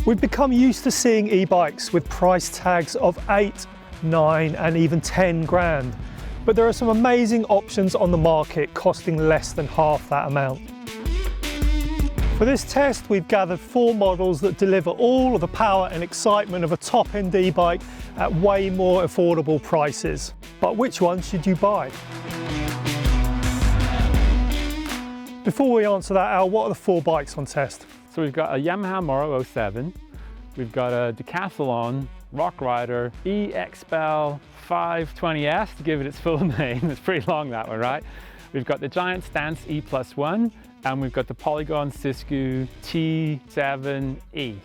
We've become used to seeing e-bikes with price tags of 8, 9 and even 10 grand. But there are some amazing options on the market costing less than half that amount. For this test, we've gathered 4 models that deliver all of the power and excitement of a top-end e-bike at way more affordable prices. But which one should you buy? Before we answer that, Al, what are the 4 bikes on test? So we've got a Yamaha Moro 07, we've got a Decathlon Rockrider E-Expl 520S, to give it its full name. It's pretty long, that one, right? We've got the giant Stance E+1, and we've got the Polygon Siskiu T7E.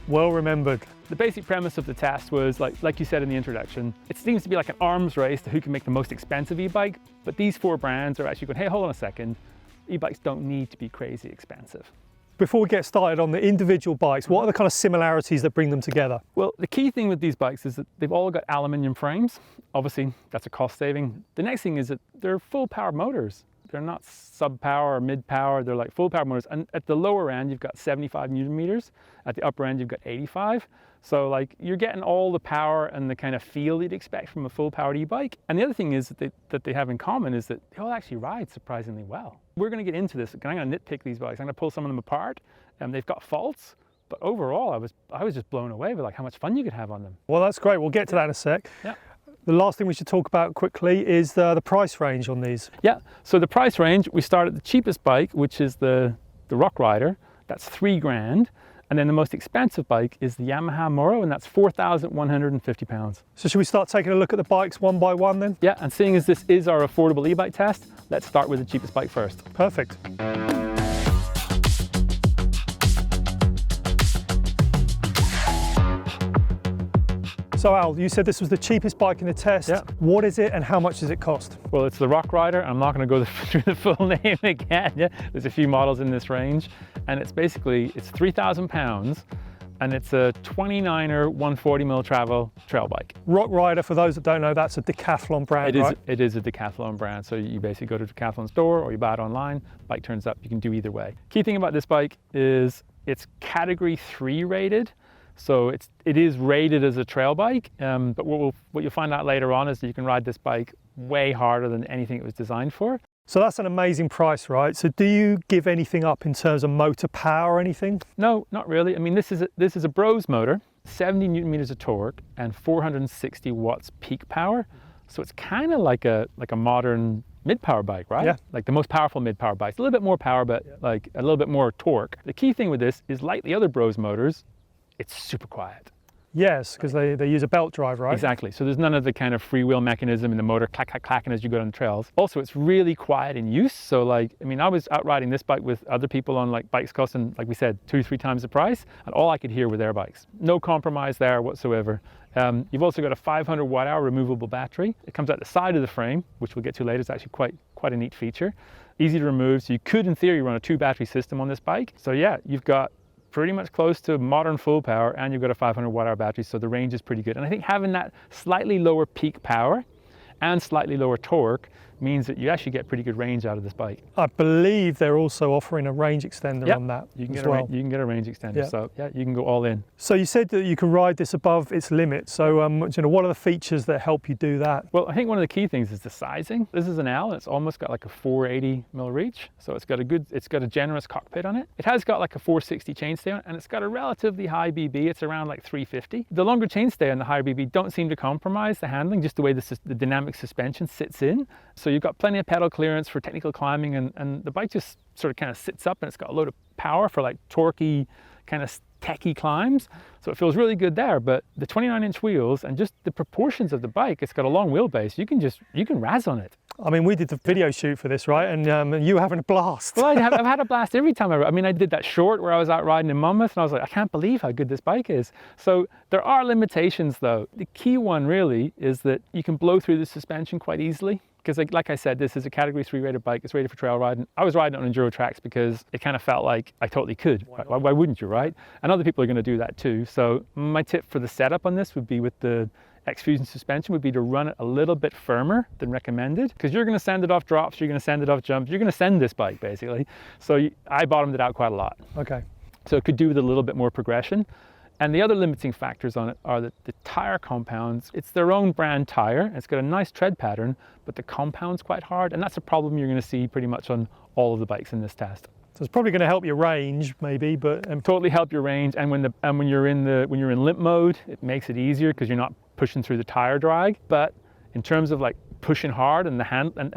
Well remembered. The basic premise of the test was, like you said in the introduction, it seems to be like an arms race to who can make the most expensive e-bike, but these 4 brands are actually going, hey, hold on a second, e-bikes don't need to be crazy expensive. Before we get started on the individual bikes, what are the kind of similarities that bring them together? Well, the key thing with these bikes is that they've all got aluminium frames. Obviously, that's a cost saving. The next thing is that they're full power motors. They're not sub power or mid power, they're like full power motors. And at the lower end, you've got 75 Newton meters. At the upper end, you've got 85. So like you're getting all the power and the kind of feel you'd expect from a full powered e-bike. And the other thing is that they have in common is that they all actually ride surprisingly well. We're going to get into this. I'm going to nitpick these bikes. I'm going to pull some of them apart, and they've got faults. But overall, I was just blown away with like how much fun you could have on them. Well, that's great. We'll get to that in a sec. Yeah. The last thing we should talk about quickly is the price range on these. Yeah. So the price range, we start at the cheapest bike, which is the Rockrider. That's 3 grand. And then the most expensive bike is the Yamaha Moro, and that's £4,150. So should we start taking a look at the bikes one by one then? Yeah, and seeing as this is our affordable e-bike test, let's start with the cheapest bike first. Perfect. So Al, you said this was the cheapest bike in the test. Yeah. What is it and how much does it cost? Well, it's the Rockrider. I'm not going to go through the full name again. Yeah, there's a few models in this range, and it's £3,000, and it's a 29er 140mm travel trail bike. Rockrider, for those that don't know, that's a Decathlon brand, right? It is a Decathlon brand. So you basically go to a Decathlon store or you buy it online, bike turns up, you can do either way. Key thing about this bike is it's category 3 rated. So it is rated as a trail bike, but what you'll find out later on is that you can ride this bike way harder than anything it was designed for. So that's an amazing price, right? So do you give anything up in terms of motor power or anything? No, not really. I mean, this is a Brose motor, 70 Newton meters of torque and 460 watts peak power. So it's kind of like a modern mid-power bike, right? Yeah. Like the most powerful mid-power bikes. A little bit more power, but like a little bit more torque. The key thing with this is, like the other Brose motors, it's super quiet. Yes, because they use a belt drive, right? Exactly. So there's none of the kind of freewheel mechanism in the motor clacking as you go down the trails. Also, it's really quiet in use. So like, I mean, I was out riding this bike with other people on like bikes costing, like we said, 2-3 times the price, and all I could hear were their bikes. No compromise there whatsoever. You've also got a 500 watt hour removable battery. It comes out the side of the frame, which we'll get to later. It's actually quite a neat feature. Easy to remove. So you could, in theory, run a 2 battery system on this bike. So yeah, you've got pretty much close to modern full power, and you've got a 500 watt hour battery, so the range is pretty good. And I think having that slightly lower peak power and slightly lower torque means that you actually get pretty good range out of this bike. I believe they're also offering a range extender on that you can as get well. You can get a range extender, so yeah, you can go all in. So you said that you can ride this above its limit. So what are the features that help you do that? Well, I think one of the key things is the sizing. This is an L, and it's almost got like a 480 mil reach. So it's got a generous cockpit on it. It has got like a 460 chainstay on it, and it's got a relatively high BB. It's around like 350. The longer chainstay and the higher BB don't seem to compromise the handling, just the way the dynamic suspension sits in. So you've got plenty of pedal clearance for technical climbing, and the bike just sort of kind of sits up, and it's got a load of power for like torquey kind of techie climbs. So it feels really good there. But the 29-inch wheels and just the proportions of the bike, it's got a long wheelbase. You can razz on it. I mean, we did the video shoot for this, right? And you were having a blast. Well, I've had a blast every time I mean, I did that short where I was out riding in Monmouth, and I was like, I can't believe how good this bike is. So there are limitations though. The key one really is that you can blow through the suspension quite easily. Because like I said, this is a category 3 rated bike. It's rated for trail riding. I was riding it on enduro tracks because it kind of felt like I totally could. Why wouldn't you, right? And other people are going to do that too. So my tip for the setup on this would be with the X-Fusion suspension would be to run it a little bit firmer than recommended, because you're going to send it off drops, you're going to send it off jumps, you're going to send this bike basically. So I bottomed it out quite a lot. Okay. So it could do with a little bit more progression. And the other limiting factors on it are that the tire compounds, it's their own brand tire. It's got a nice tread pattern, but the compound's quite hard. And that's a problem you're going to see pretty much on all of the bikes in this test. So it's probably going to help your range, maybe, but totally help your range. And when you're in limp mode, it makes it easier because you're not pushing through the tire drag. But in terms of like pushing hard and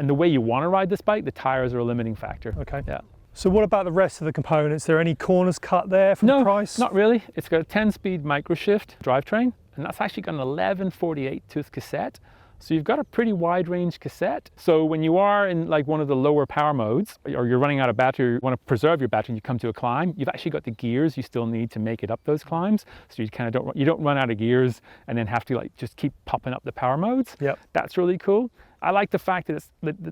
the way you want to ride this bike, the tires are a limiting factor. Okay. Yeah. So what about the rest of the components? Are there any corners cut there from the price? No, not really. It's got a 10-speed microshift drivetrain, and that's actually got an 1148 tooth cassette. So you've got a pretty wide range cassette. So when you are in like one of the lower power modes, or you're running out of battery, or you want to preserve your battery and you come to a climb, you've actually got the gears you still need to make it up those climbs. So you kind of don't run out of gears and then have to like just keep popping up the power modes. Yep. That's really cool. I like the fact that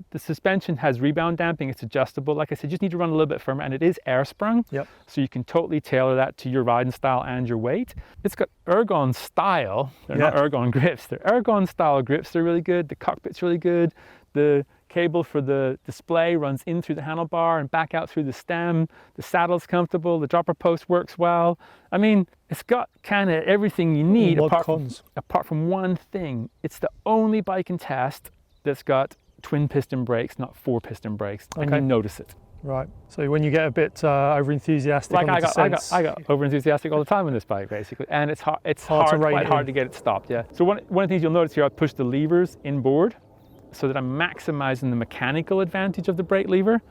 the suspension has rebound damping. It's adjustable. Like I said, you just need to run a little bit firmer, and it is air-sprung. Yep. So you can totally tailor that to your riding style and your weight. It's got ergon style. They're not ergon grips. They're ergon style grips. They're really good. The cockpit's really good. The cable for the display runs in through the handlebar and back out through the stem. The saddle's comfortable. The dropper post works well. I mean, it's got kind of everything you need apart from one thing. It's the only bike in test that's got twin piston brakes, not 4 piston brakes, and you notice it. Right. So when you get a bit over enthusiastic, like on I got over enthusiastic all the time on this bike, basically, and it's hard. It's quite hard to get it stopped. Yeah. So one of the things you'll notice here, I push the levers inboard, so that I'm maximizing the mechanical advantage of the brake lever,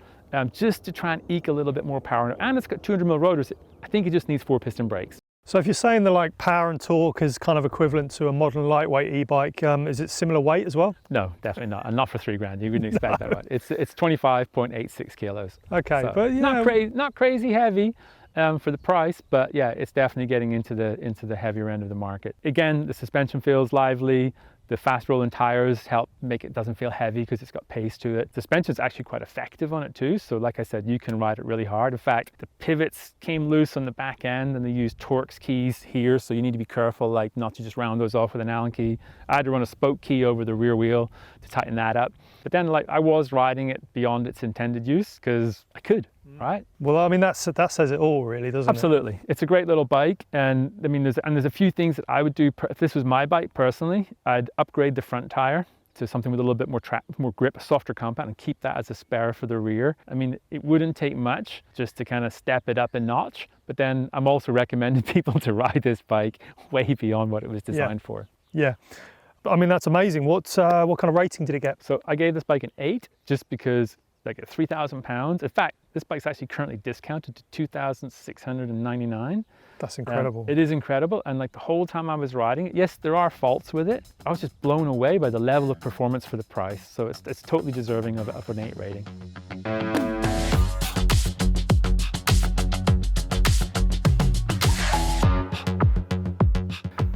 just to try and eke a little bit more power. And it's got 200mm rotors. I think it just needs 4 piston brakes. So if you're saying the like power and torque is kind of equivalent to a modern lightweight e-bike, is it similar weight as well? No, definitely not, and not for $3,000. You wouldn't expect that. Right? It's 25.86 kilos. Okay, so but yeah, not crazy heavy for the price, but yeah, it's definitely getting into the heavier end of the market. Again, the suspension feels lively. The fast rolling tires help make it doesn't feel heavy because it's got pace to it. The suspension's actually quite effective on it too. So like I said, you can ride it really hard. In fact, the pivots came loose on the back end and they used Torx keys here. So you need to be careful like not to just round those off with an Allen key. I had to run a spoke key over the rear wheel to tighten that up. But then like I was riding it beyond its intended use because I could, right? Well, I mean, that says it all really, doesn't it? Absolutely. It's a great little bike. And I mean, there's a few things that I would do. If this was my bike personally, I'd upgrade the front tire to something with a little bit more grip, a softer compound, and keep that as a spare for the rear. I mean, it wouldn't take much just to kind of step it up a notch. But then I'm also recommending people to ride this bike way beyond what it was designed for. Yeah. I mean, that's amazing. What kind of rating did it get? So I gave this bike an 8 just because like at 3,000 pounds. In fact, this bike's actually currently discounted to 2,699. That's incredible. It is incredible. And like the whole time I was riding it, yes, there are faults with it. I was just blown away by the level of performance for the price. So it's totally deserving of an 8 rating.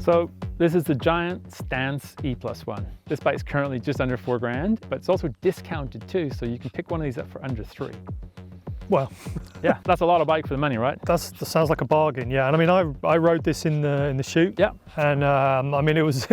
So this is the giant Stance E+1. This bike's currently just under $4,000, but it's also discounted too, so you can pick one of these up for under $3,000. Well, yeah, that's a lot of bike for the money, right? That sounds like a bargain. Yeah, and I mean, I rode this in the shoot. Yeah, and I mean, it was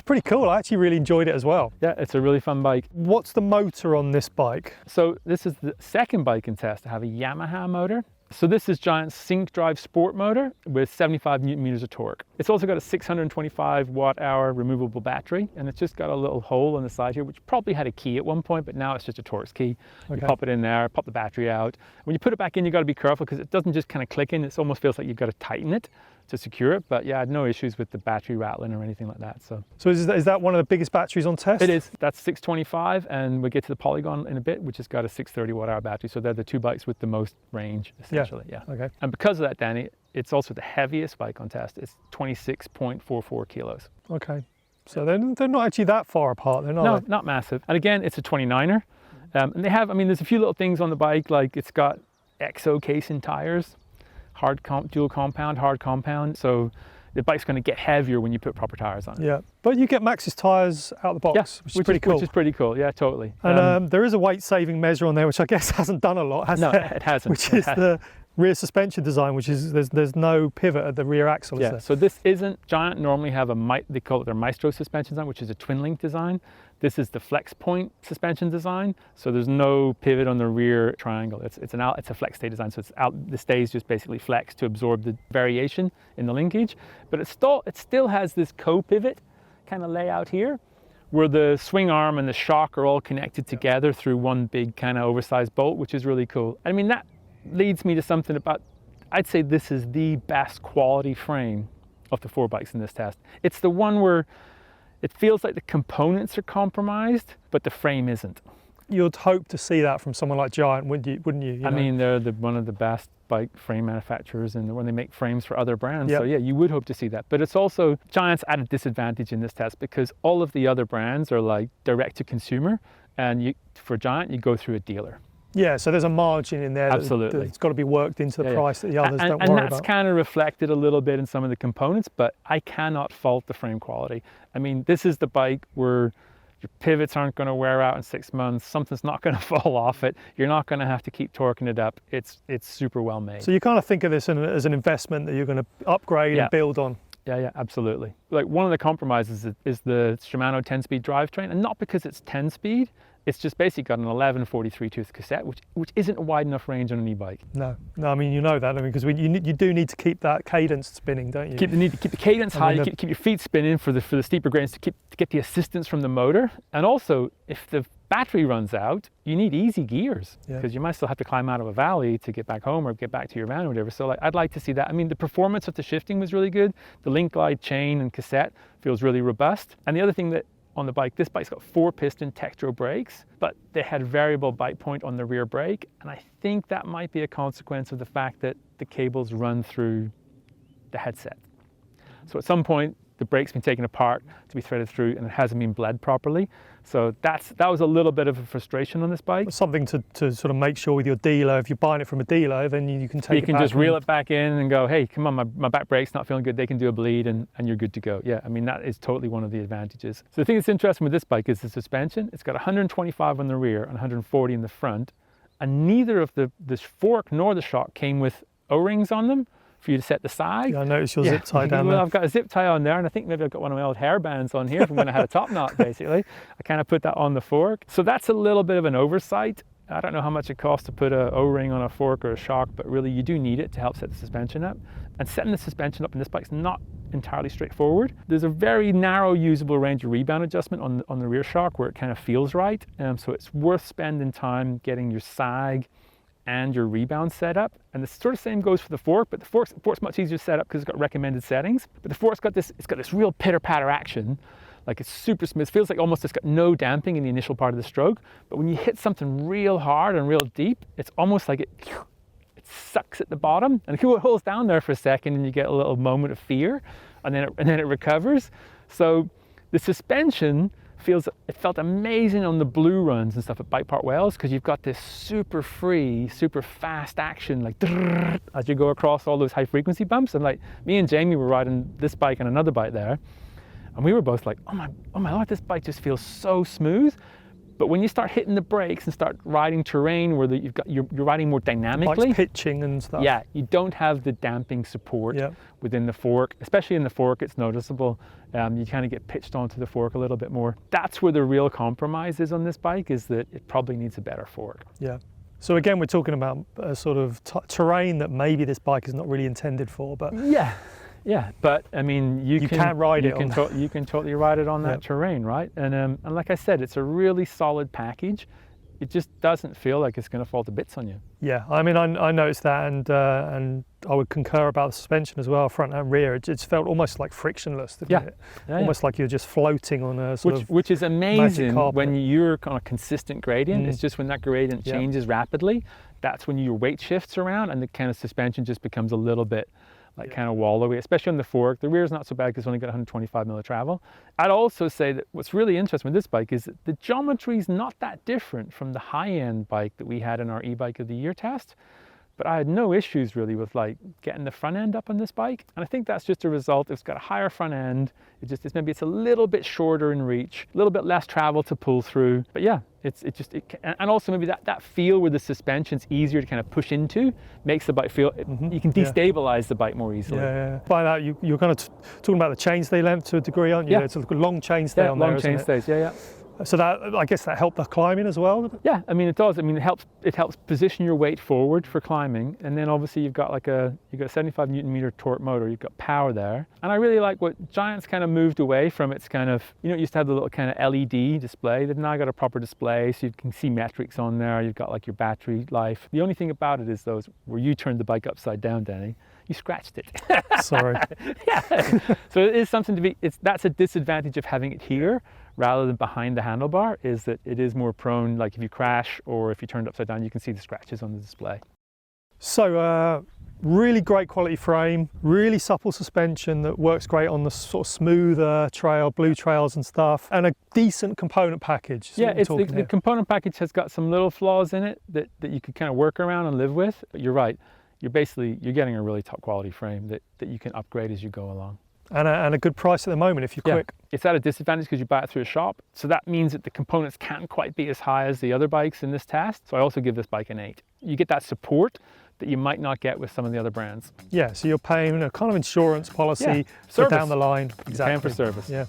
pretty cool. I actually really enjoyed it as well. Yeah, it's a really fun bike. What's the motor on this bike? So this is the second bike in test to have a Yamaha motor. So this is giant sync drive sport motor with 75 Newton meters of torque. It's also got a 625 watt hour removable battery, and it's just got a little hole on the side here, which probably had a key at one point, but now it's just a Torx key. Okay. You pop it in there, pop the battery out. When you put it back in, you got to be careful because it doesn't just kind of click in. It almost feels like you've got to tighten it to secure it, but yeah, I had no issues with the battery rattling or anything like that. So is that one of the biggest batteries on test? It is. That's 625, and we'll get to the Polygon in a bit, which has got a 630 watt hour battery. So they're the two bikes with the most range, essentially. Yeah. Okay. And because of that, Danny, it's also the heaviest bike on test. It's 26.44 kilos. Okay. So they're not actually that far apart. They're not. No, not massive. And again, it's a 29er. And they have, I mean, there's a few little things on the bike, like it's got exo casing tires. Dual compound, hard compound, so the bike's going to get heavier when you put proper tires on it. Yeah, but you get Maxxis tires out of the box, which is pretty cool. Which is pretty cool, yeah, totally. And there is a weight-saving measure on there, which I guess hasn't done a lot, has it? No, it hasn't. Which is the rear suspension design, which is there's no pivot at the rear axle. Yeah, so this isn't Giant. Normally have they call it their Maestro suspension design, which is a twin link design. This is the flex point suspension design, so there's no pivot on the rear triangle. It's a flex stay design, so the stays just basically flex to absorb the variation in the linkage. But it still has this co-pivot kind of layout here, where the swing arm and the shock are all connected together through one big kind of oversized bolt, which is really cool. I mean, that leads me to something about, I'd say this is the best quality frame of the 4 bikes in this test. It's the one where it feels like the components are compromised, but the frame isn't. You'd hope to see that from someone like Giant, wouldn't you? I mean, they're one of the best bike frame manufacturers, and when they make frames for other brands. Yep. So yeah, you would hope to see that. But it's also, Giant's at a disadvantage in this test because all of the other brands are like direct to consumer, and for Giant, you go through a dealer. Yeah, so there's a margin in there. Absolutely. That's got to be worked into the price that the others don't worry about. about. And that's kind of reflected a little bit in some of the components, but I cannot fault the frame quality. I mean, this is the bike where your pivots aren't going to wear out in 6 months, something's not going to fall off it, you're not going to have to keep torquing it up. It's super well made. So you kind of think of this as an investment that you're going to upgrade and build on. Yeah, absolutely. Like, one of the compromises is the Shimano 10-speed drivetrain, and not because it's 10-speed, it's just basically got an 11-43 tooth cassette, which isn't a wide enough range on an e-bike. No, I mean, you know that, because you do need to keep that cadence spinning, don't you? You need to keep the cadence high, you keep your feet spinning for the steeper grades to get the assistance from the motor. And also, if the battery runs out, you need easy gears, because you might still have to climb out of a valley to get back home or get back to your van or whatever. So I'd like to see that. I mean, the performance of the shifting was really good. The link glide chain and cassette feels really robust. And the other thing that on the bike, this bike's got 4-piston Tektro brakes, but they had variable bite point on the rear brake, and I think that might be a consequence of the fact that the cables run through the headset. So at some point, the brake's been taken apart to be threaded through, and it hasn't been bled properly. So that was a little bit of a frustration on this bike. Something to sort of make sure with your dealer. If you're buying it from a dealer, then you can take it back. You can just reel it back in and go, hey, come on, my back brake's not feeling good. They can do a bleed, and you're good to go. Yeah, I mean, that is totally one of the advantages. So the thing that's interesting with this bike is the suspension. It's got 125 on the rear and 140 in the front, and neither of the fork nor the shock came with O-rings on them for you to set the side. Yeah, I noticed your zip tie down there. I've got a zip tie on there, and I think maybe I've got one of my old hair bands on here from when I had a top knot, basically. I kind of put that on the fork. So that's a little bit of an oversight. I don't know how much it costs to put a O-ring on a fork or a shock, but really you do need it to help set the suspension up. And setting the suspension up in this bike's not entirely straightforward. There's a very narrow usable range of rebound adjustment on the rear shock where it kind of feels right. So it's worth spending time getting your sag and your rebound set up. And the sort of same goes for the fork, but the fork's much easier to set up because it's got recommended settings. But the fork's got this real pitter-patter action. Like, it's super smooth. It feels like almost it's got no damping in the initial part of the stroke. But when you hit something real hard and real deep, it's almost like it sucks at the bottom, and it holds down there for a second, and you get a little moment of fear, and then it recovers. So the suspension felt amazing on the blue runs and stuff at Bike Park Wales, because you've got this super free, super fast action, like as you go across all those high frequency bumps. And like, me and Jamie were riding this bike and another bike there, and we were both like, oh my Lord, this bike just feels so smooth. But when you start hitting the brakes and start riding terrain where you're riding more dynamically, like pitching and stuff. Yeah, you don't have the damping support within the fork, especially in the fork. It's noticeable. You kind of get pitched onto the fork a little bit more. That's where the real compromise is on this bike, is that it probably needs a better fork. Yeah. So again, we're talking about a sort of terrain that maybe this bike is not really intended for, but yeah, but I mean, you can ride it. You can totally ride it on that terrain, right? And like I said, it's a really solid package. It just doesn't feel like it's going to fall to bits on you. Yeah, I mean, I noticed that, and I would concur about the suspension as well, front and rear. It felt almost like frictionless, didn't it? Almost like you're just floating on a which is amazing when you're on a consistent gradient. It's just when that gradient changes rapidly, that's when your weight shifts around, and the kind of suspension just becomes a little bit kind of wallowy, especially on the fork. The rear is not so bad because it's only got 125 mil of travel. I'd also say that what's really interesting with this bike is that the geometry is not that different from the high-end bike that we had in our e-bike of the year test. But I had no issues really with like getting the front end up on this bike. And I think that's just a result. It's got a higher front end. Maybe it's a little bit shorter in reach, a little bit less travel to pull through. But yeah, and also maybe that feel where the suspension's easier to kind of push into makes the bike feel, you can destabilize the bike more easily. Yeah. By that, you're kind of talking about the chainstay length to a degree, aren't you? Yeah. It's a long chainstay on there, long chainstays, yeah. So that, I guess that helped the climbing as well? Yeah, I mean it does. I mean it helps position your weight forward for climbing, and then obviously you've got a 75 Newton meter torque motor. You've got power there, and I really like what Giant's kind of moved away from. Its kind of, you know, it used to have the little kind of LED display. They've now got a proper display, so you can see metrics on there. You've got like your battery life. The only thing about it is those where you turned the bike upside down, Danny. You scratched it. Sorry. Yeah. So it is something to be. That's a disadvantage of having it here rather than behind the handlebar, is that it is more prone, like if you crash or if you turn it upside down, you can see the scratches on the display. So really great quality frame, really supple suspension that works great on the sort of smoother trail, blue trails and stuff, and a decent component package. Yeah, the component package has got some little flaws in it that you could kind of work around and live with. But you're right, you're getting a really top quality frame that you can upgrade as you go along. And a good price at the moment if you're quick. It's at a disadvantage because you buy it through a shop. So that means that the components can't quite be as high as the other bikes in this test. So I also give this bike an 8. You get that support that you might not get with some of the other brands. Yeah, so you're paying a kind of insurance policy for down the line. Exactly. Paying for service. Yeah.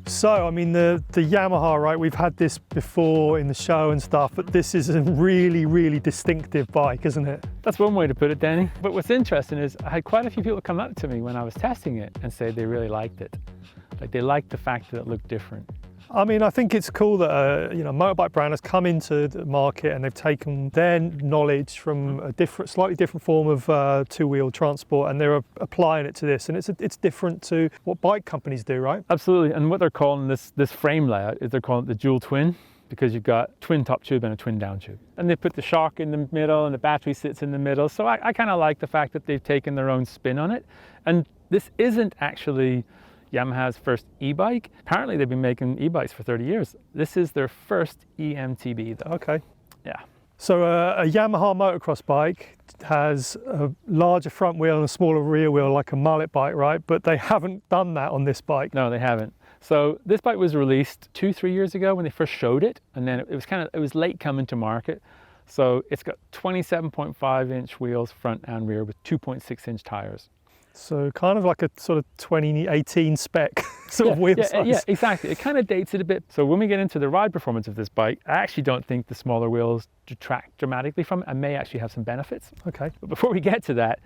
So, I mean, the Yamaha, right, we've had this before in the show and stuff, but this is a really, really distinctive bike, isn't it? That's one way to put it, Danny. But what's interesting is I had quite a few people come up to me when I was testing it and say they really liked it. Like they liked the fact that it looked different. I mean, I think it's cool that a motorbike brand has come into the market and they've taken their knowledge from a slightly different form of two-wheel transport, and they're applying it to this. And it's different to what bike companies do, right? Absolutely. And what they're calling this frame layout is they're calling it the dual twin, because you've got twin top tube and a twin down tube. And they put the shock in the middle and the battery sits in the middle. So I kind of like the fact that they've taken their own spin on it. And this isn't actually Yamaha's first e-bike. Apparently they've been making e-bikes for 30 years. This is their first EMTB though. Okay. Yeah. So a Yamaha motocross bike has a larger front wheel and a smaller rear wheel, like a mullet bike, right? But they haven't done that on this bike. No, they haven't. So this bike was released 2-3 years ago when they first showed it, and then it was late coming to market. So it's got 27.5 inch wheels front and rear with 2.6 inch tires. So kind of like a sort of 2018 spec sort of wheel size. Yeah, exactly. It kind of dates it a bit. So when we get into the ride performance of this bike, I actually don't think the smaller wheels detract dramatically from it. I may actually have some benefits. Okay. But before we get to that,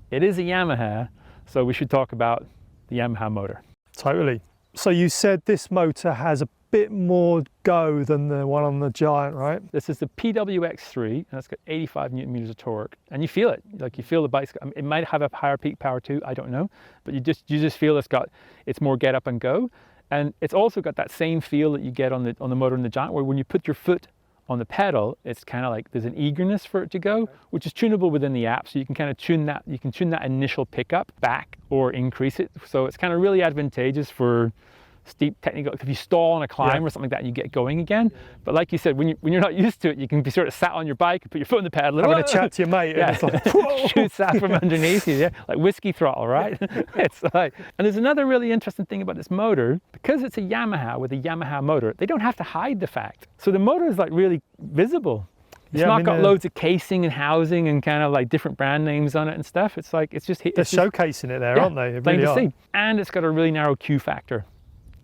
it is a Yamaha, so we should talk about the Yamaha motor. Totally. So you said this motor has a bit more go than the one on the Giant, right? This is the PWX3, and it's got 85 Newton meters of torque, and you feel it. Like you feel the bike's got, it might have a higher peak power too, I don't know, but you just feel it's more get up and go, and it's also got that same feel that you get on the motor in the Giant, where when you put your foot on the pedal, it's kind of like there's an eagerness for it to go, which is tunable within the app, so you can kind of tune that. You can tune that initial pickup back or increase it, so it's kind of really advantageous for steep technical, if you stall on a climb or something like that and you get going again. But like you said, when you're not used to it, you can be sort of sat on your bike and put your foot in the pedal and having a chat to your mate, and it's like shoots out from underneath you, like whiskey throttle, right? It's like, and there's another really interesting thing about this motor, because it's a Yamaha with a Yamaha motor, they don't have to hide the fact. So the motor is like really visible. It's not got loads of casing and housing and kind of like different brand names on it and stuff. It's like, it's just they're showcasing it there, aren't they? Plain to see. And it's got a really narrow Q factor.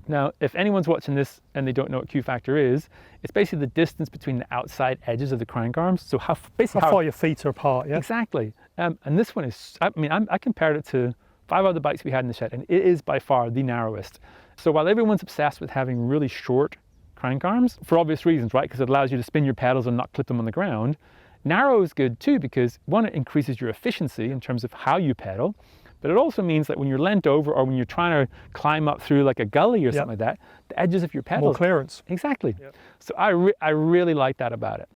Now, if anyone's watching this and they don't know what Q factor is, it's basically the distance between the outside edges of the crank arms. So how far your feet are apart, yeah? Exactly. And this one is, I compared it to 5 other bikes we had in the shed, and it is by far the narrowest. So while everyone's obsessed with having really short crank arms, for obvious reasons, right? Because it allows you to spin your pedals and not clip them on the ground. Narrow is good too, because one, it increases your efficiency in terms of how you pedal. But it also means that when you're leant over or when you're trying to climb up through like a gully or something like that, the edges of your pedals. More clearance. Exactly. Yep. So I really like that about it.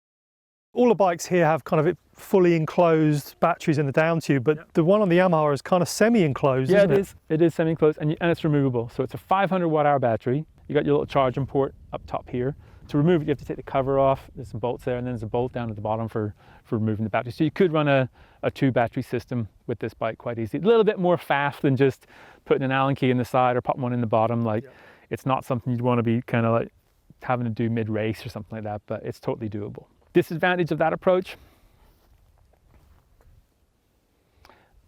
All the bikes here have kind of fully enclosed batteries in the down tube, but the one on the Yamaha is kind of semi-enclosed, isn't it? Yeah, it is semi-enclosed, and it's removable. So it's a 500 watt-hour battery. You got your little charging port up top here. To remove it, you have to take the cover off. There's some bolts there, and then there's a bolt down at the bottom for removing the battery. So you could run a 2-battery system with this bike quite easy. A little bit more faff than just putting an Allen key in the side or popping one in the bottom. Like, it's not something you'd want to be kind of like having to do mid-race or something like that, but it's totally doable. Disadvantage of that approach,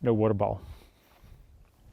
no water ball.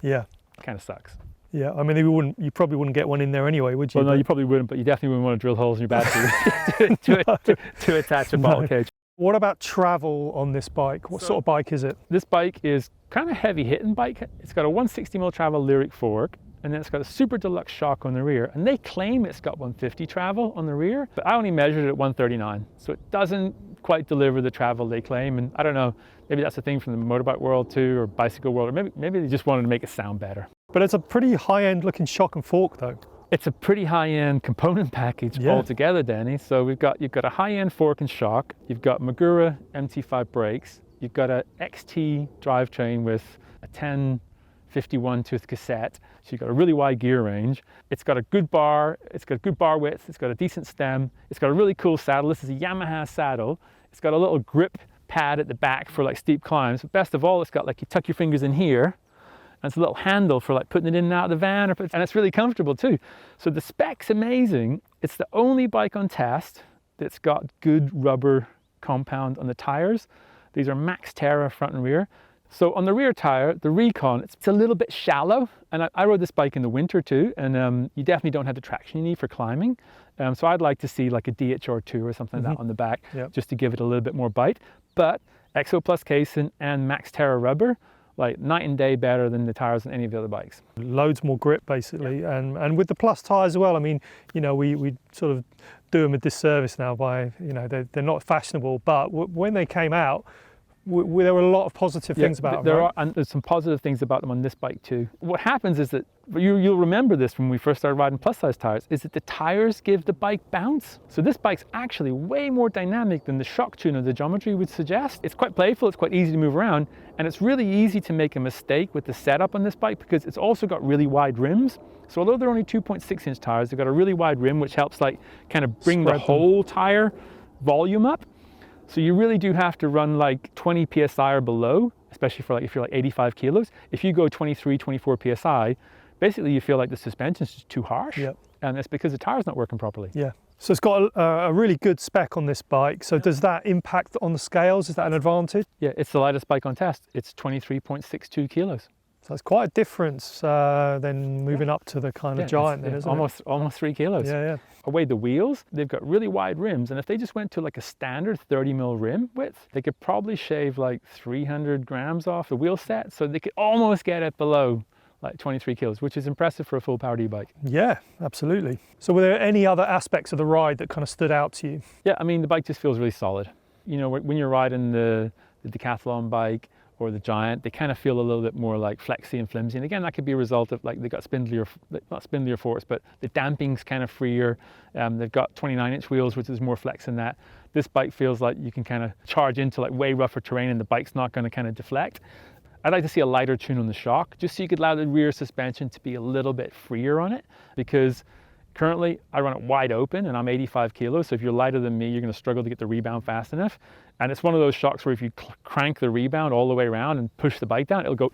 Yeah. Kind of sucks. Yeah, I mean, you probably wouldn't get one in there anyway, would you? Well, no, you probably wouldn't, but you definitely wouldn't want to drill holes in your battery to attach a bottle cage. What about travel on this bike? What sort of bike is it? This bike is kind of heavy hitting bike. It's got a 160mm travel lyric fork, and then it's got a super deluxe shock on the rear. And they claim it's got 150 travel on the rear, but I only measured it at 139. So it doesn't quite deliver the travel they claim. And I don't know, maybe that's a thing from the motorbike world too, or bicycle world, or maybe they just wanted to make it sound better. But it's a pretty high-end looking shock and fork though. It's a pretty high-end component package altogether, Danny. So you've got a high-end fork and shock, you've got Magura MT5 brakes, you've got a XT drivetrain with a 1051 tooth cassette. So you've got a really wide gear range. It's got a good bar, it's got a good bar width, it's got a decent stem, it's got a really cool saddle. This is a Yamaha saddle. It's got a little grip pad at the back for like steep climbs. But best of all, it's got like, you tuck your fingers in here, and it's a little handle for like putting it in and out of the van, and it's really comfortable too. So the spec's amazing. It's the only bike on test that's got good rubber compound on the tires. These are Max Terra front and rear. So on the rear tire, the Recon, it's a little bit shallow, and I rode this bike in the winter too, and you definitely don't have the traction you need for climbing. So I'd like to see like a DHR2 or something like that on the back, just to give it a little bit more bite. But Exo Plus casing and Max Terra rubber, like night and day better than the tires on any of the other bikes. Loads more grip basically, and with the Plus tires as well. I mean, you know, we sort of do them a disservice now by, you know, they're not fashionable, but when they came out, there were a lot of positive things about them. And there's some positive things about them on this bike too. What happens is that, you'll remember this when we first started riding plus size tires, is that the tires give the bike bounce. So this bike's actually way more dynamic than the shock tune of the geometry would suggest. It's quite playful, it's quite easy to move around, and it's really easy to make a mistake with the setup on this bike because it's also got really wide rims. So although they're only 2.6 inch tires, they've got a really wide rim, which helps like kind of bring the whole tire volume up. So you really do have to run like 20 PSI or below, especially for like, if you're like 85 kilos. If you go 23, 24 PSI, basically you feel like the suspension's just too harsh. And it's because the tire's not working properly. So it's got a really good spec on this bike. So does that impact on the scales? Is that an advantage? Yeah, it's the lightest bike on test. It's 23.62 kilos. So it's quite a difference than moving up to the kind of giant then, isn't it? Almost 3 kilos. I weighed the wheels. They've got really wide rims, and if they just went to like a standard 30mm rim width, they could probably shave like 300 grams off the wheel set, so they could almost get it below like 23 kilos, which is impressive for a full powered e-bike. Yeah, absolutely. So were there any other aspects of the ride that kind of stood out to you? Yeah, I mean, the bike just feels really solid. You know, when you're riding the Decathlon bike or the Giant, they kind of feel a little bit more like flexy and flimsy. And again, that could be a result of like they got spindlier, not spindlier forks, but the damping's kind of freer. They've got 29-inch wheels, which is more flex than that. This bike feels like you can kind of charge into like way rougher terrain and the bike's not going to kind of deflect. I'd like to see a lighter tune on the shock, just so you could allow the rear suspension to be a little bit freer on it, because currently I run it wide open and I'm 85 kilos, so if you're lighter than me, you're going to struggle to get the rebound fast enough. And it's one of those shocks where if you crank the rebound all the way around and push the bike down, it'll go.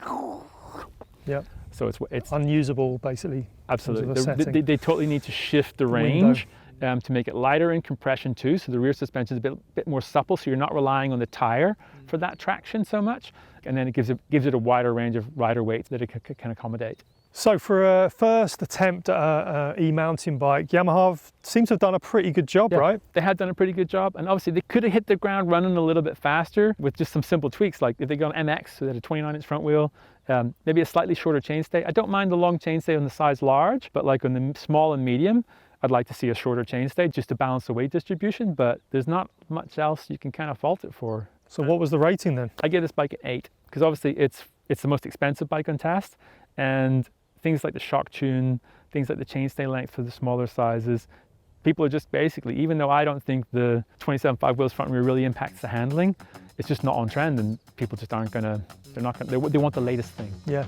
So it's unusable basically. Absolutely. They totally need to shift the range to make it lighter in compression too, so the rear suspension is a bit more supple, so you're not relying on the tire for that traction so much. And then it gives it a wider range of rider weight that it can accommodate. So for a first attempt at an e-mountain bike, Yamaha seems to have done a pretty good job, right? They had done a pretty good job, and obviously they could have hit the ground running a little bit faster with just some simple tweaks, like if they go on MX, so they had a 29-inch front wheel, maybe a slightly shorter chainstay. I don't mind the long chainstay on the size large, but like on the small and medium, I'd like to see a shorter chainstay just to balance the weight distribution, but there's not much else you can kind of fault it for. So what was the rating then? I give this bike an 8, because obviously it's the most expensive bike on test, and things like the shock tune, things like the chainstay length for the smaller sizes, people are just basically, even though I don't think the 27.5 wheels front rear really impacts the handling, it's just not on trend, and people just aren't gonna, they want the latest thing. Yeah.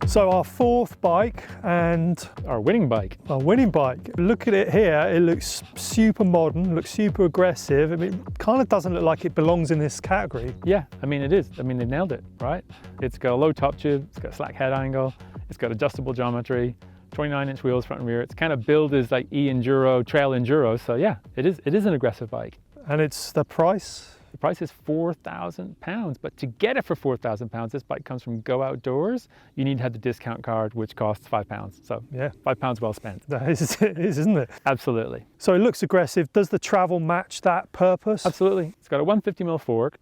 So our fourth bike and our winning bike. Look at it here, it looks super modern, looks super aggressive. I mean, it kind of doesn't look like it belongs in this category. Yeah, I mean it is. I mean, they nailed it, right? It's got a low top tube, it's got a slack head angle, it's got adjustable geometry, 29-inch wheels front and rear. It's kind of billed as like e-enduro, trail enduro. So yeah, it is an aggressive bike. And it's the price? The price is £4,000, but to get it for £4,000, this bike comes from Go Outdoors. You need to have the discount card, which costs £5. So yeah, £5 well spent. That is, it is, isn't it? Absolutely. So it looks aggressive. Does the travel match that purpose? Absolutely. It's got a 150mm fork,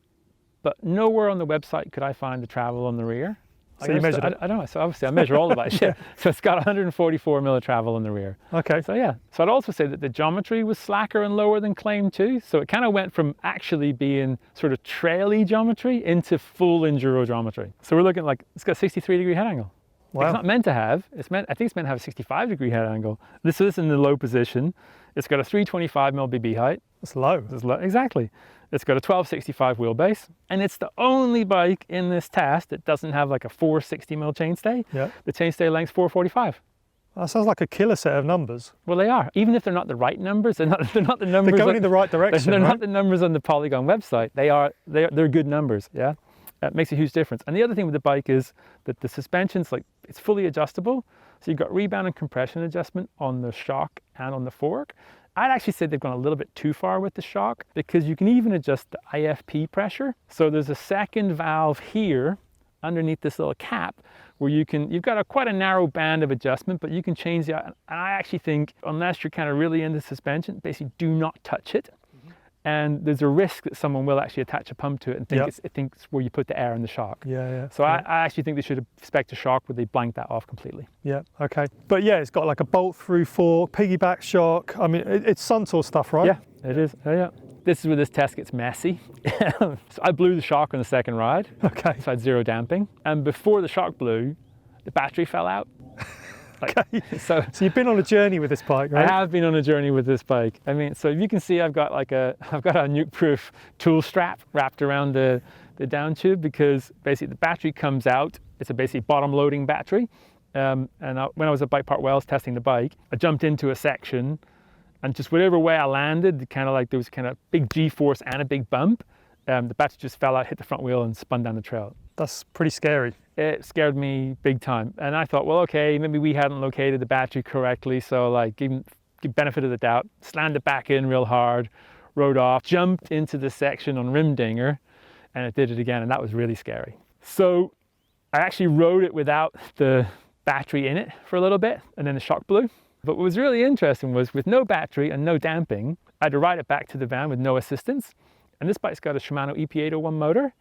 but nowhere on the website could I find the travel on the rear. So you measured it? I don't know. So obviously I measure all the bikes. Yeah. So it's got 144mm travel on the rear. Okay. So yeah. So I'd also say that the geometry was slacker and lower than claimed too. So it kind of went from actually being sort of traily geometry into full enduro geometry. So we're looking like it's got a 63-degree head angle. Wow. It's not meant to have. I think it's meant to have a 65-degree head angle. This is in the low position. It's got a 325mm BB height. It's low. It's low. Exactly. It's got a 1265 wheelbase, and it's the only bike in this test that doesn't have like a 460mm chainstay. Yeah. The chainstay length's 445. That sounds like a killer set of numbers. Well, they are. Even if they're not the right numbers, they're not the numbers. They're going in the right direction. They're right? not the numbers on the Polygon website. They're good numbers. Yeah, it makes a huge difference. And the other thing with the bike is that the suspension's like it's fully adjustable. So you've got rebound and compression adjustment on the shock and on the fork. I'd actually say they've gone a little bit too far with the shock because you can even adjust the IFP pressure. So there's a second valve here underneath this little cap where you've got quite a narrow band of adjustment, but you can change the, and I actually think unless you're kind of really into suspension, basically do not touch it. And there's a risk that someone will actually attach a pump to it and think it's where you put the air in the shock. Yeah. So I actually think they should have spec'd a shock where they blanked that off completely. Yeah, okay. But yeah, it's got like a bolt through fork, piggyback shock. I mean, it's Suntour stuff, right? Yeah, it is. Yeah. This is where this test gets messy. So I blew the shock on the second ride. Okay. So I had zero damping. And before the shock blew, the battery fell out. Okay. So you've been on a journey with this bike, right? I have been on a journey with this bike. I mean, so you can see I've got a nuke-proof tool strap wrapped around the down tube because basically the battery comes out. It's a basically bottom loading battery. When I was at Bike Park Wells testing the bike, I jumped into a section and just whatever way I landed, kind of like there was kind of big G-force and a big bump. The battery just fell out, hit the front wheel and spun down the trail. That's pretty scary. It scared me big time. And I thought, well, okay, maybe we hadn't located the battery correctly. So like give benefit of the doubt, slammed it back in real hard, rode off, jumped into the section on rim dinger, and it did it again. And that was really scary. So I actually rode it without the battery in it for a little bit, and then the shock blew. But what was really interesting was with no battery and no damping, I had to ride it back to the van with no assistance. And this bike's got a Shimano EP801 motor,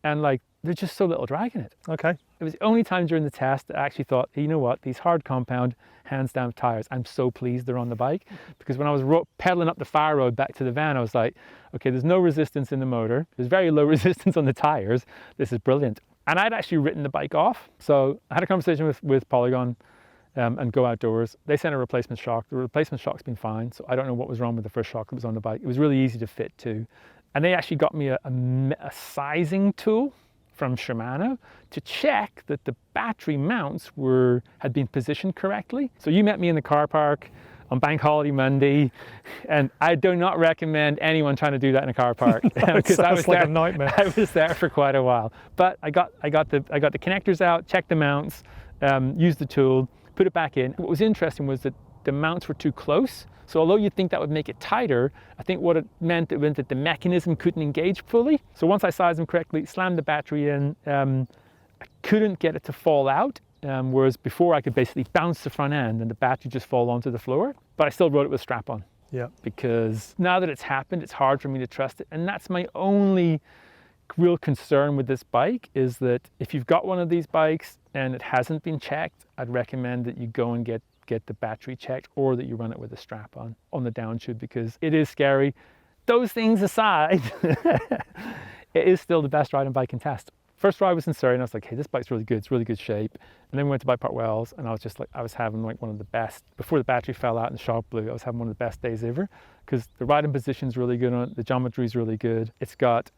and like there's just so little drag in it. Okay. It was the only time during the test that I actually thought, hey, you know what, these hard compound hands down tires, I'm so pleased they're on the bike. Because when I was pedaling up the fire road back to the van, I was like, okay, there's no resistance in the motor. There's very low resistance on the tires. This is brilliant. And I'd actually written the bike off. So I had a conversation with Polygon and Go Outdoors. They sent a replacement shock. The replacement shock's been fine. So I don't know what was wrong with the first shock that was on the bike. It was really easy to fit too. And they actually got me a sizing tool from Shimano to check that the battery mounts had been positioned correctly. So you met me in the car park on Bank Holiday Monday, and I do not recommend anyone trying to do that in a car park because I was like a nightmare. I was there for quite a while. But I got the connectors out, checked the mounts, used the tool, put it back in. What was interesting was that the mounts were too close. So although you'd think that would make it tighter, I think what it meant that the mechanism couldn't engage fully. So once I sized them correctly, slammed the battery in, I couldn't get it to fall out. Whereas before I could basically bounce the front end and the battery just fall onto the floor. But I still rode it with strap on. Yeah. Because now that it's happened, it's hard for me to trust it. And that's my only real concern with this bike is that if you've got one of these bikes and it hasn't been checked, I'd recommend that you go and get the battery checked or that you run it with a strap on the down tube because it is scary. Those things aside, it is still the best riding bike in test. First ride was in Surrey and I was like, hey, this bike's really good, it's really good shape. And then we went to Bike Park Wells and I was just like, I was having like one of the best, before the battery fell out and the shock blew, I was having one of the best days ever because the riding position's really good on it, the geometry's really good. It's got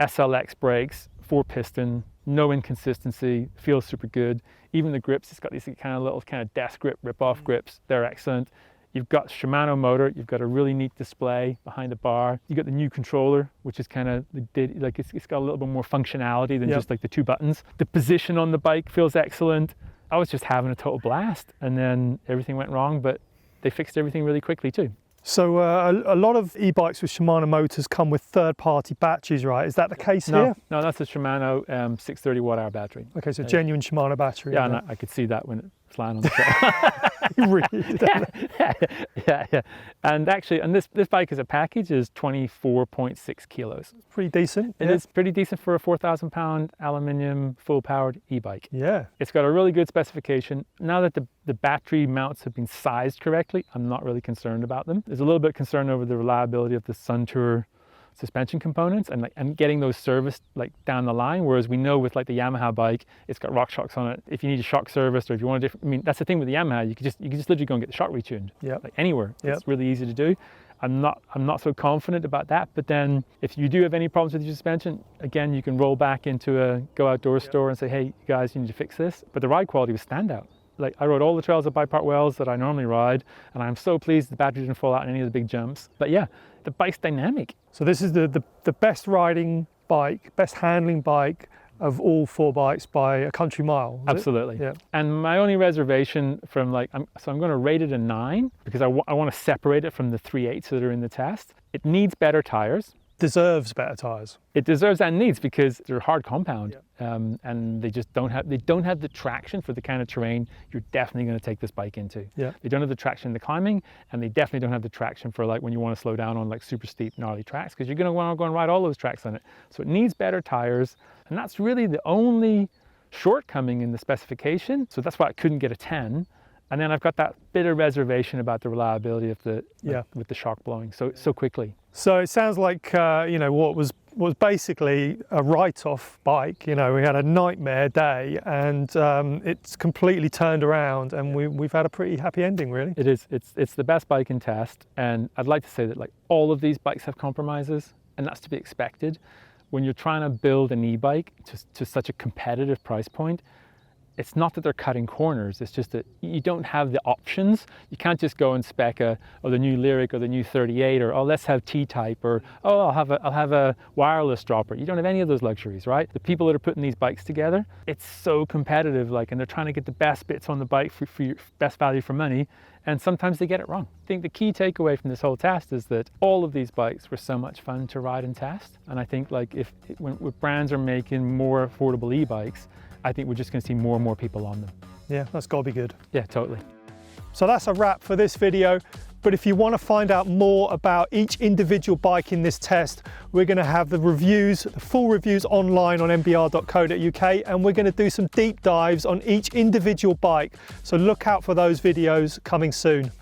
SLX brakes, 4-piston, no inconsistency, feels super good. Even the grips, it's got these kind of little kind of desk grip, rip-off grips, they're excellent. You've got Shimano motor, you've got a really neat display behind the bar. You got the new controller, which is kind of, it's got a little bit more functionality than just like the 2 buttons. The position on the bike feels excellent. I was just having a total blast, and then everything went wrong, but they fixed everything really quickly too. So a lot of e-bikes with Shimano motors come with third-party batteries, right? Is that the case here? No, that's a Shimano 630 watt-hour battery. Okay, so genuine Shimano battery. Yeah, and I could see that when it was lying on the trail. You really did. Yeah. And actually, and this bike as a package is 24.6 kilos. Pretty decent. It is pretty decent for a 4,000 pound aluminium full-powered e-bike. Yeah. It's got a really good specification. Now that the battery mounts have been sized correctly, I'm not really concerned about them. There's a little bit of concern over the reliability of the Suntour suspension components and getting those serviced like down the line, whereas we know with like the Yamaha bike, it's got rock shocks on it. If you need a shock serviced, or if you want a different, I mean, that's the thing with the Yamaha, you can just literally go and get the shock retuned. Yeah. Like anywhere. It's really easy to do. I'm not so confident about that, but then if you do have any problems with your suspension, again, you can roll back into a Go Outdoors store and say, hey, you guys, you need to fix this. But the ride quality was standout. Like I rode all the trails at Bike Park Wells that I normally ride, and I'm so pleased the battery didn't fall out in any of the big jumps. But yeah, the bike's dynamic. So this is the best riding bike, best handling bike of all 4 bikes by a country mile. Absolutely. Yeah. And my only reservation from like, I'm going to rate it a 9 because I want to separate it from the 3/8 that are in the test. It needs better tires. Deserves better tires. It deserves and needs because they're hard compound, and they just don't have the traction for the kind of terrain you're definitely going to take this bike into. Yeah. They don't have the traction in the climbing, and they definitely don't have the traction for like when you want to slow down on like super steep gnarly tracks, because you're going to want to go and ride all those tracks on it. So it needs better tires, and that's really the only shortcoming in the specification. So that's why I couldn't get a 10. And then I've got that bit of reservation about the reliability of the with the shock blowing so quickly. So it sounds like you know, what was basically a write-off bike. You know, we had a nightmare day, and it's completely turned around, and we've had a pretty happy ending, really. It is. It's the best bike in test, and I'd like to say that like all of these bikes have compromises, and that's to be expected. When you're trying to build an e-bike to such a competitive price point, it's not that they're cutting corners, it's just that you don't have the options. You can't just go and spec the new Lyric or the new 38, or let's have T-type, or I'll have a wireless dropper. You don't have any of those luxuries, right? The people that are putting these bikes together, it's so competitive, like, and they're trying to get the best bits on the bike for your best value for money, and sometimes they get it wrong. I think the key takeaway from this whole test is that all of these bikes were so much fun to ride and test, and I think like when brands are making more affordable e-bikes, I think we're just going to see more and more people on them. Yeah, that's got to be good. Yeah, totally. So that's a wrap for this video. But if you want to find out more about each individual bike in this test, we're going to have the full reviews online on mbr.co.uk, and we're going to do some deep dives on each individual bike. So look out for those videos coming soon.